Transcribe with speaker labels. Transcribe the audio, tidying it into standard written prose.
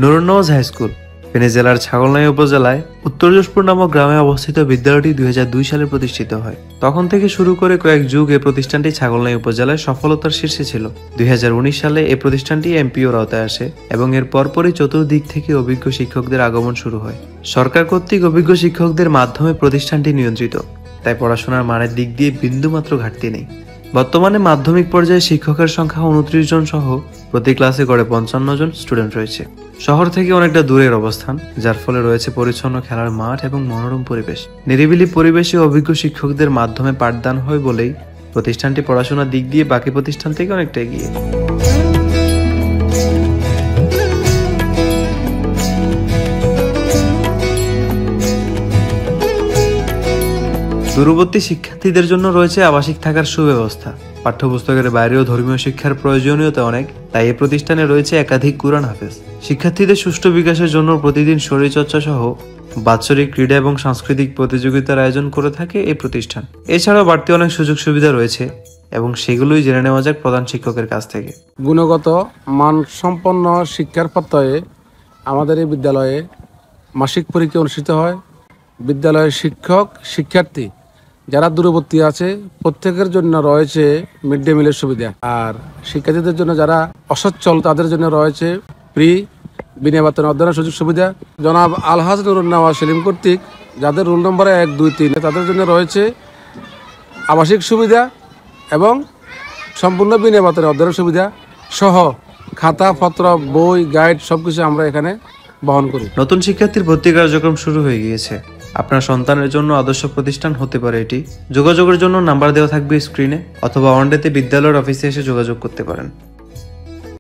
Speaker 1: Nurun Nawaz high school Feni জেলার ছাগলনাইয়া উপজেলায় উত্তর যশপুর নামক গ্রামে অবস্থিত। বিদ্যালয়টি 2002 সালে প্রতিষ্ঠিত হয়। তখন থেকে শুরু করে কয়েক যুগ এই প্রতিষ্ঠানটি ছাগলনাইয়া উপজেলায় সফলতার শীর্ষে ছিল। 2019 সালে এই প্রতিষ্ঠানটি এমপিওর আওতায় আসে এবং এর পরপরই চতুর্দিক থেকে অভিজ্ঞ শিক্ষকদের আগমন শুরু হয়। সরকার কর্তৃক অভিজ্ঞ শিক্ষকদের মাধ্যমে প্রতিষ্ঠানটি নিয়ন্ত্রিত, তাই পড়াশোনার মানের দিক দিয়ে বিন্দুমাত্র ঘাটতি নেই। বর্তমানে মাধ্যমিক পর্যায়ে শিক্ষকের সংখ্যা 29 জন সহ প্রতি ক্লাসে গড়ে 55 জন স্টুডেন্ট রয়েছে। শহর থেকে অনেকটা দূরের অবস্থান, যার ফলে রয়েছে পরিচ্ছন্ন খেলার মাঠ এবং মনোরম পরিবেশ। নিরিবিলি পরিবেশে অভিজ্ঞ শিক্ষকদের মাধ্যমে পাঠদান হয় বলেই প্রতিষ্ঠানটি পড়াশোনার দিক দিয়ে বাকি প্রতিষ্ঠান থেকে অনেকটা এগিয়ে। দূরবর্তী শিক্ষার্থীদের জন্য রয়েছে আবাসিক থাকার সুব্যবস্থা। পাঠ্যপুস্তকের বাইরেও ধর্মীয় শিক্ষার প্রয়োজনীয়তা অনেক, তাই এই প্রতিষ্ঠানে রয়েছে একাধিক কুরআন হাফেজ। শিক্ষার্থীদের সুষ্ঠু বিকাশের জন্য প্রতিদিন শরীরচর্চা সহ বাৎসরিক ক্রীড়া এবং সাংস্কৃতিক প্রতিযোগিতার আয়োজন করে থাকে এই প্রতিষ্ঠান। এছাড়াও বাড়তি অনেক সুযোগ সুবিধা রয়েছে এবং সেগুলোই জেনে নেওয়া যাক প্রধান শিক্ষকের কাছ থেকে।
Speaker 2: গুণগত মানসম্পন্ন শিক্ষার প্রত্যয়ে আমাদের এই বিদ্যালয়ে মাসিক পরীক্ষা অনুষ্ঠিত হয়। বিদ্যালয়ের শিক্ষক শিক্ষার্থী যারা দূরবর্তী আছে প্রত্যেকের জন্য রয়েছে মিড ডে মিলের সুবিধা, আর শিক্ষার্থীদের জন্য যারা অসচ্ছল তাদের জন্য রয়েছে ফ্রি বিনা বেতনে অধ্যয়নের সুযোগ সুবিধা। জনাব আলহাজ নুরুন নওয়াজ সেলিম কর্তৃক যাদের রোল নম্বর 1, 2, 3 তাদের জন্য রয়েছে আবাসিক সুবিধা এবং সম্পূর্ণ বিনা বেতনে অধ্যয়নের সুবিধা সহ খাতাপত্র, বই, গাইড সবকিছু আমরা এখানে বহন করি।
Speaker 1: নতুন শিক্ষার্থীর ভর্তি কার্যক্রম শুরু হয়ে গিয়েছে। আপনার সন্তানের জন্য আদর্শ প্রতিষ্ঠান হতে পারে এটি। যোগাযোগের জন্য নাম্বার দেওয়া থাকবে স্ক্রিনে, অথবা ওয়ানডেতে বিদ্যালয়ের অফিসে এসে যোগাযোগ করতে পারেন।